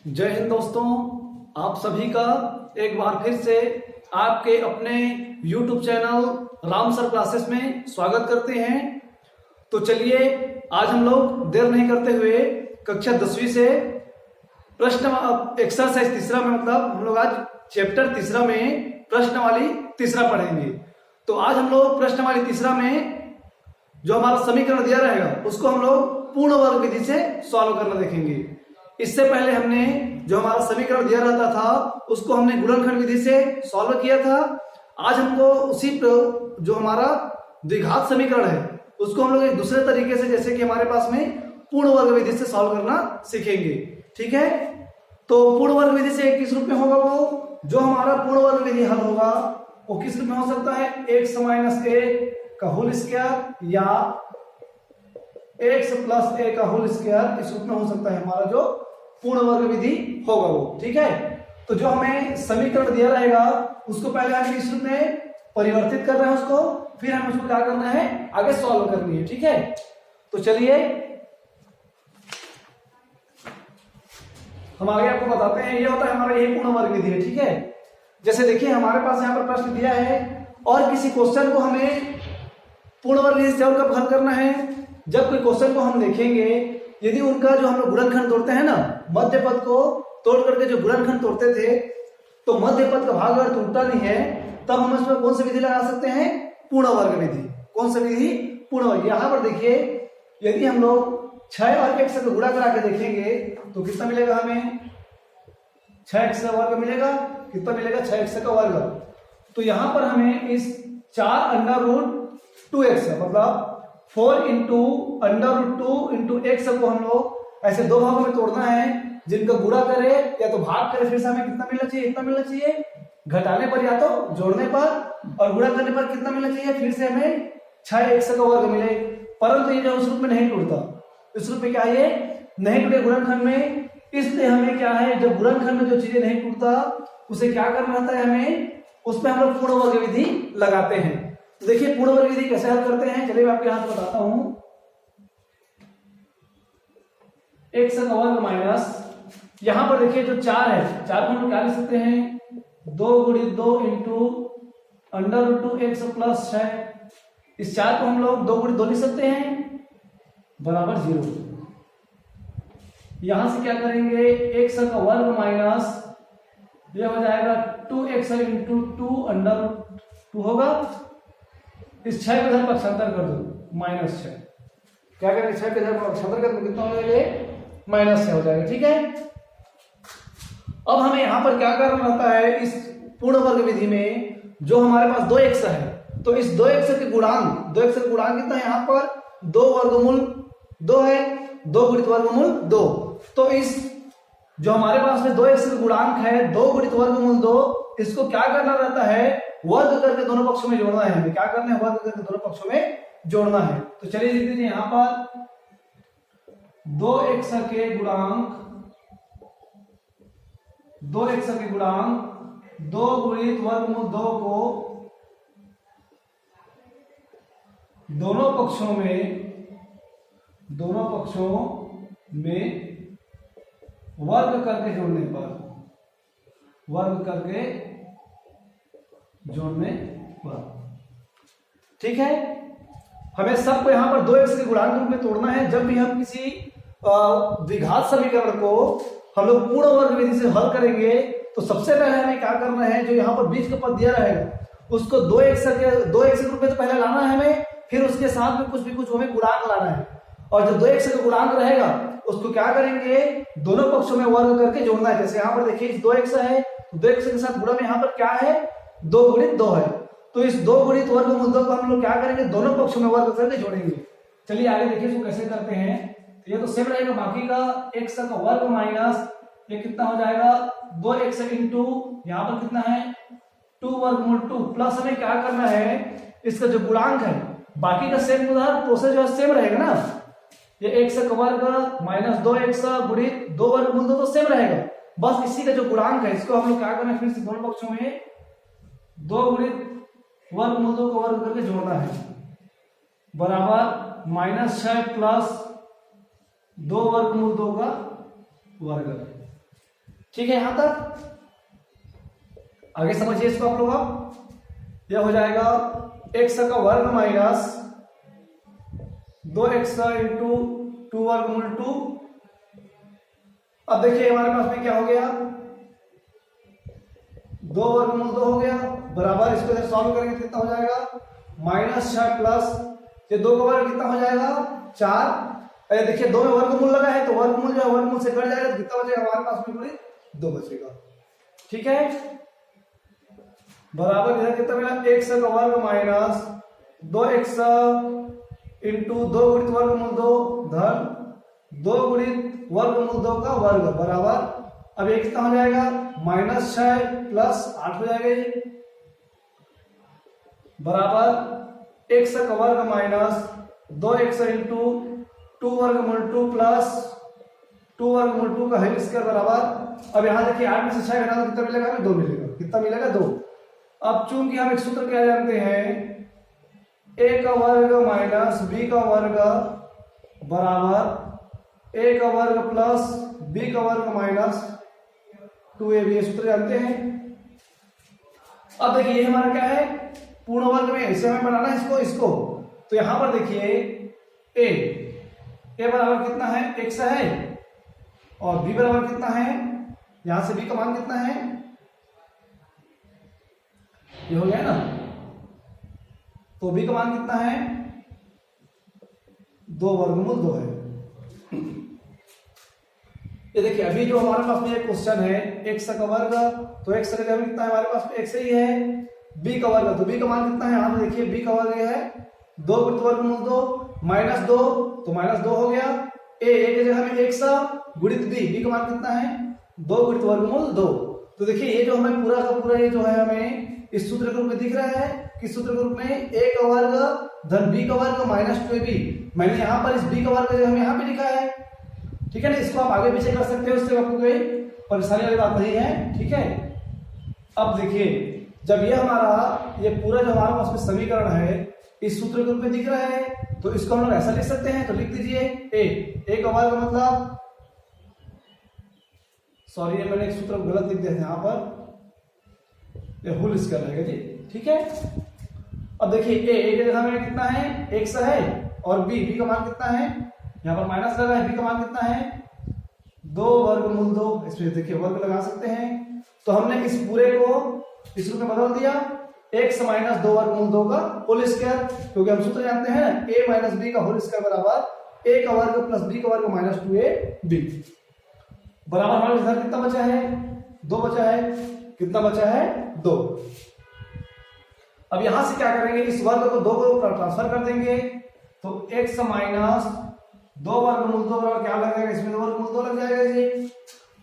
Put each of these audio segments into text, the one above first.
जय हिंद दोस्तों, आप सभी का एक बार फिर से आपके अपने YouTube channel Ram sir classes में स्वागत करते हैं। तो चलिए आज हम लोग देर नहीं करते हुए कक्षा 10वीं से प्रश्न एक्सरसाइज तीसरा में मतलब हम लोग आज चैप्टर तीसरा में प्रश्नवाली तीसरा पढ़ेंगे। तो आज हम लोग प्रश्नवाली तीसरा में जो हमारा समीकरण दिया रहेगा उसको हम लोग पूर्ण वर्ग विधि से सॉल्व करना देखेंगे। इससे पहले हमने जो हमारा समीकरण दिया रहता था उसको हमने गुणनखंड विधि से सॉल्व किया था। आज हमको उसी जो हमारा द्विघात समीकरण है उसको हम लोग एक दूसरे तरीके से, जैसे कि हमारे पास में पूर्ण वर्ग विधि से सॉल्व करना सीखेंगे। ठीक है, तो पूर्ण वर्ग विधि से किस रूप में होगा? वो जो हमारा पूर्ण वर्ग विधि हल होगा वो किस रूप में हो सकता है? x माइनस a का होल स्क्वायर या x प्लस a का होल स्क्वायर, इस रूप में हो सकता है हमारा जो पूर्ण वर्ग विधि होगा वो। ठीक है, तो जो हमें समीकरण दिया रहेगा उसको पहले हम इस रूप में परिवर्तित कर रहे हैं उसको, फिर हमें उसको क्या करना है, आगे सॉल्व करनी है। ठीक है, तो चलिए हम आगे आपको बताते हैं। ये होता है हमारा ये पूर्ण वर्ग विधि है। ठीक है, जैसे देखिए हमारे पास यहाँ पर प्रश्न दिया है और किसी क्वेश्चन को हमें पूर्ण वर्ग विधि से कब हल करना है? जब कोई क्वेश्चन को हम देखेंगे, यदि उनका जो हम लोग गुणनखंड तोड़ते हैं ना, मध्य पद को तोड़ करके जो गुणनखंड तोड़ते थे, तो मध्य पद का भाग अगर टूटता नहीं है तब हम इसमें कौन सी विधि लगा सकते हैं? पूर्ण वर्ग विधि। कौन सी विधि? पूर्ण वर्ग। यहाँ पर देखिए यदि हम लोग 6 और 1 से गुणा करा के देखेंगे तो कितना मिलेगा हमें? 6x का वर्ग मिलेगा। कितना मिलेगा? 6x का वर्ग। तो यहाँ पर हमें इस 4 अंडर रूट 2x मतलब 4 into under root 2 into x को हम लोग ऐसे दो भागों में तोड़ना है, जिनका गुणा करे या तो भाग करे, फिर से हमें कितना मिलना चाहिए? इतना मिलना चाहिए। घटाने पर या तो जोड़ने पर, और गुणा करने पर कितना मिलना चाहिए? फिर से हमें 6x का वर्ग मिले। परंतु ये जो उस रूप में नहीं टूटता, इस रूप में क्या है, नहीं टूटे गुणनखंड में, इसलिए हमें क्या है, जब गुणनखंड में जो चीजें नहीं टूटता उसे क्या करना रहता है हमें, उसमें हम लोग पूर्ण वर्ग विधि लगाते हैं। तो देखिए पूर्ण वर्ग विधि कैसे हल करते हैं, चलिए मैं आपके यहाँ बताता हूं। x का वर्ग माइनस, यहां पर देखिए जो 4 है, 4 को हम क्या लिख सकते हैं? 2 गुणित 2 into under root 2x plus 6। इस 4 को हम लोग 2 गुणित 2 लिख सकते हैं बराबर 0। यहां से क्या करेंगे? x का वर्ग माइनस ये हो जाएगा 2x इंटू 2 अंडर रूट 2 होगा। इस 6 के इधर पक्षांतर कर दो, माइनस 6। क्या करेंगे? 6 के इधर पक्षांतर कर दो, कितना हो जाएगा? माइनस 6 हो जाएगा। ठीक है, अब हमें यहां पर क्या करना रहता है? इस पूर्ण वर्ग विधि में जो हमारे पास 2x है, तो इस 2x के गुणांक, 2x का गुणांक कितना है? यहां पर 2 वर्गमूल 2 है, 2 गुणित वर्गमूल 2। तो इस जो हमारे पास में 2x का गुणांक है, 2 गुणित वर्गमूल 2, इसको क्या करना रहता है? वर्ग करके दोनों पक्षों में जोड़ना है। हमें क्या करना है? वर्ग करके दोनों पक्षों में जोड़ना है। तो चलिए लिख दीजिए यहां पर 2x के गुणांक 2 गुणित वर्गमूल 2 को दोनों पक्षों में वर्ग करके जोड़ने पर, ठीक है। हमें सबको यहां पर 2x के गुणांक रूप में तोड़ना है। जब भी हम किसी द्विघात समीकरण को हम लोग पूर्ण वर्ग विधि से हल करेंगे तो सबसे पहले हमें क्या करना है, जो यहाँ पर बीच का पद दिया रहेगा उसको 2x के रूप में तो पहले लाना है हमें, फिर उसके साथ में कुछ हमें गुणांक लाना है। और जो 2x का गुणांक रहेगा उसको क्या करेंगे? दोनों पक्षों में वर्ग करके जोड़ना है। जैसे यहाँ पर देखिए 2x है, 2x के साथ गुणा में यहाँ पर क्या है? 2 गुणित 2 है। तो इस 2 गुणित वर्गमूल 2 को हम लोग क्या करेंगे? दोनों पक्षों में वर्ग करके जोड़ेंगे। चलिए आगे देखिए इसको कैसे करते हैं। ये तो सेम रहेगा, बाकी का x का वर्ग माइनस ये कितना हो जाएगा? 2x इंटू यहाँ पर कितना है? 2 वर्गमूल 2 प्लस हमें क्या करना है? इसका जो गुणांक है, बाकी का सेम उधर प्रोसेस जो सेम रहेगा ना, ये x का वर्ग माइनस 2x गुणित 2 वर्गमूल 2 तो सेम रहेगा, बस इसी का जो गुणांक है इसको हम लोग क्या करना है? फिर से दोनों पक्षों में 2 गुणित वर्गमूल 2 को वर्ग करके जोड़ना है, बराबर -6 प्लस 2 वर्गमूल 2 का वर्ग। ठीक है यहां तक? आगे समझिए इसको आप लोग। यह हो जाएगा x का वर्ग माइनस 2x इंटू 2 वर्गमूल 2। अब देखिए हमारे पास में क्या हो गया, 2 वर्गमूल 2 हो गया बराबर, इसको इधर सॉल्व करेंगे तो कितना हो जाएगा -6 प्लस ये 2 का वर्ग कितना हो जाएगा 4। अरे देखिए 2 में वर्गमूल लगा है तो वर्गमूल जो है वर्गमूल से कट जाएगा तो कितना बचेगा हमारे पास में पूरी 2 बचेगा। ठीक है, बराबर इधर कितना मिला x का वर्ग माइनस 2x इंटू 2 गुणित वर्गमूल 2 धन 2 गुणित वर्गमूल 2 का वर्ग बराबर, अब ये कितना हो जाएगा -6 प्लस 8 हो जाएगा ये बराबर x का वर्ग माइनस 2x इंटू 2 वर्गमूल 2 प्लस 2 वर्गमूल 2 का होल स्क्वायर बराबर। अब यहां देखिए 8 में से 6 घटा तो कितना मिलेगा हमें 2 मिलेगा। कितना मिलेगा 2। अब चूंकि हम एक सूत्र क्या जानते हैं a का वर्ग माइनस b का वर्ग बराबर a का वर्ग प्लस b का वर्ग माइनस 2ab, ये सूत्र जानते हैं। अब देखिए ये हमारा क्या है पूर्ण वर्ग में, इसे हमें बनाना है इसको। तो यहां पर देखिए a बराबर कितना है x है और b बराबर कितना है, यहां से b का मान कितना है, ये हो गया ना, तो b का मान कितना है 2 वर्गमूल 2 है। ये देखिए अभी जो हमारे पास में एक क्वेश्चन है x का वर्ग, तो x का जगह कितना है हमारे पास में x ही है, b का वर्ग तो b का मान कितना है, यहां पे देखिए b का वर्ग ये है 2 गुणित वर्गमूल 2 माइनस 2 तो -2 हो गया, a की जगह में x गुणित b का मान कितना है 2 गुणित वर्गमूल 2। तो देखिए ये जो हमें पूरा का पूरा ये जो है हमें इस सूत्र के रूप में दिख रहा है, किस सूत्र के रूप में a का वर्ग धन b का वर्ग माइनस 2ab। मैंने यहाँ पर इस b का वर्ग जो यहाँ पे लिखा है, ठीक है ना, इसको आप आगे पीछे कर सकते हो, उससे आपको कोई परेशानी वाली बात नहीं है। ठीक है, अब देखिए जब ये हमारा ये पूरा जो हमारे पास में समीकरण है इस सूत्र के रूप में दिख रहा है तो इसको हम लोग ऐसा लिख सकते हैं, तो लिख दीजिए a का वर्ग मतलब, सॉरी ये मैंने एक सूत्र गलत लिख दिया था यहाँ पर, ये होल स्क्वायर रहेगा जी। ठीक है, अब देखिए a की जगह में कितना है x है और b का मान कितना है, यहाँ पर माइनस लगा है, b का मान कितना है 2 वर्गमूल 2, इसमें देखिए वर्ग लगा सकते हैं। तो हमने इस पूरे को इस रूप में बदल दिया x माइनस 2 वर्गमूल 2 का होल स्क्वायर, क्योंकि हम सूत्र जानते हैं ना a माइनस b का होल स्क्वायर बराबर a का वर्ग प्लस b का वर्ग माइनस 2ab बराबर। हमारे इधर कितना बचा है 2 बचा है, कितना बचा है 2। अब यहां से क्या करेंगे इस वर्ग को 2 को ट्रांसफर कर देंगे, तो x माइनस 2 वर्गमूल 2 बराबर क्या लग जाएगा, इसमें 2 वर्गमूल 2 लग जाएगा जी।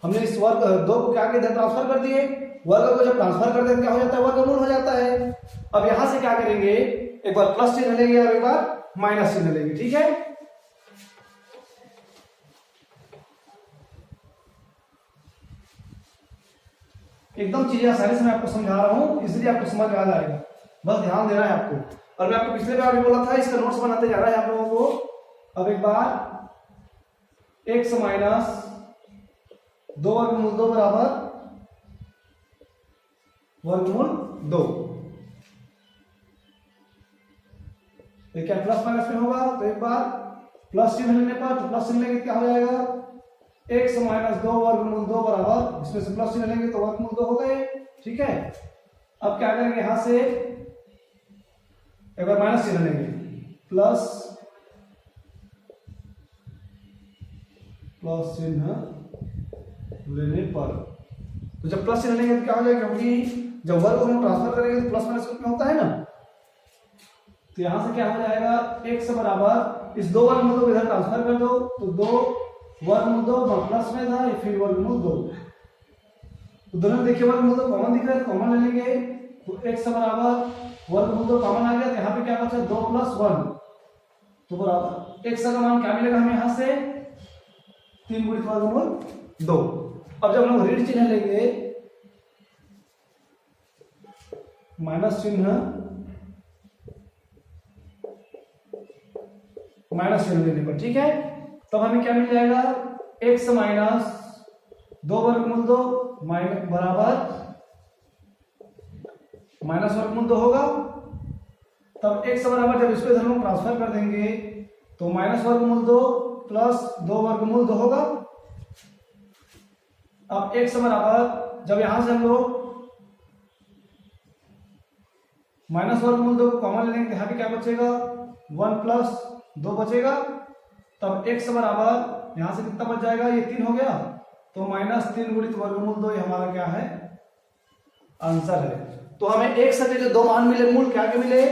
हमने इस वर्ग 2 को क्या किया ट्रांसफर कर दिए, वर्ग को जब ट्रांसफर कर देते क्या हो जाता है वर्गमूल हो जाता है। अब यहां से क्या करेंगे एक बार प्लस चिन्ह लेंगे और एक बार माइनस चिन्ह लेंगे। ठीक है, एकदम चीजें आसानी से मैं आपको समझा रहा हूं इसलिए आपको समझ में आ जाएगा, बस ध्यान देना है आपको। और मैं आपको पिछले बार भी बोला था इसका नोट्स बनाते जा रहा है आप लोगों को। अब एक बार x माइनस 2 वर्गमूल 2 बराबर वर्गमूल 2, ये क्या प्लस माइनस में होगा, तो एक बार प्लस चिन्ह लेने पर तो प्लस चिन्ह लेंगे क्या हो जाएगा x माइनस 2 वर्गमूल 2 बराबर, इसमें से प्लस चिन्ह लेंगे तो वर्गमूल 2 हो गए। ठीक है, अब क्या करेंगे यहां से एक बार माइनस चिन्ह लेंगे, प्लस चिन्ह लेने पर, तो जब प्लस चिन्ह लेंगे तो क्या हो जाएगा, क्योंकि जब वर्ग को हम ट्रांसफर करेंगे तो प्लस माइनस में होता है ना, तो यहां से क्या हो जाएगा x बराबर इस 2 वर्गमूल को इधर ट्रांसफर कर दो, तो 2 वर्गमूल 2 प्लस में था फिर वर्गमूल 2, तो दोनों देखिए वर्गमूल 2 कॉमन दिख रहा है, कॉमन ले लेंगे तो x बराबर वर्गमूल 2 कॉमन आ गया, तो यहाँ पे क्या बचा 2 + 1, तो बराबर x का मान क्या मिलेगा हमें यहाँ से 3 गुणित वर्गमूल 2। अब जब हम ऋण चिन्ह लेंगे माइनस चिन्ह लेने पर, ठीक है, तब हमें क्या मिल जाएगा x माइनस 2 वर्गमूल 2 बराबर माइनस वर्गमूल 2 होगा। तब x बराबर जब इसको इधर हम ट्रांसफर कर देंगे तो माइनस वर्गमूल 2 प्लस 2 वर्गमूल 2 होगा। अब x बराबर जब यहां से हम लोग माइनस वर्गमूल 2 को कॉमन लेंगे, यहाँ पे क्या बचेगा 1 प्लस 2 बचेगा। तब x बराबर यहां से कितना बच जाएगा, ये 3 हो गया, तो माइनस 3 गुणित वर्गमूल 2 ये हमारा क्या है, आंसर है। तो हमें x के जो दो मान मिले, मूल क्या के मिले,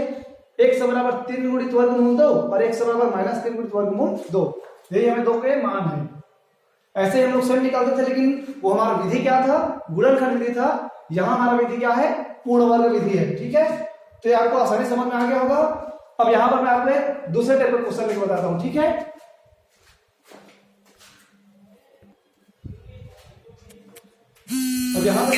x बराबर 3 गुणित वर्गमूल 2 और x बराबर माइनस 3 गुणित वर्गमूल 2, यही हमें दो के मान है। ऐसे हम लोग स्वयं निकालते थे, लेकिन वो हमारा विधि क्या था, गुणनखंड विधि था। यहाँ हमारा विधि क्या है, पूर्ण वर्ग विधि है। ठीक है, तो ये आपको आसानी समझ में आ गया होगा। अब यहाँ पर मैं आपको दूसरे टाइप का क्वेश्चन लेकर बताता हूँ। ठीक है, अब यहाँ पर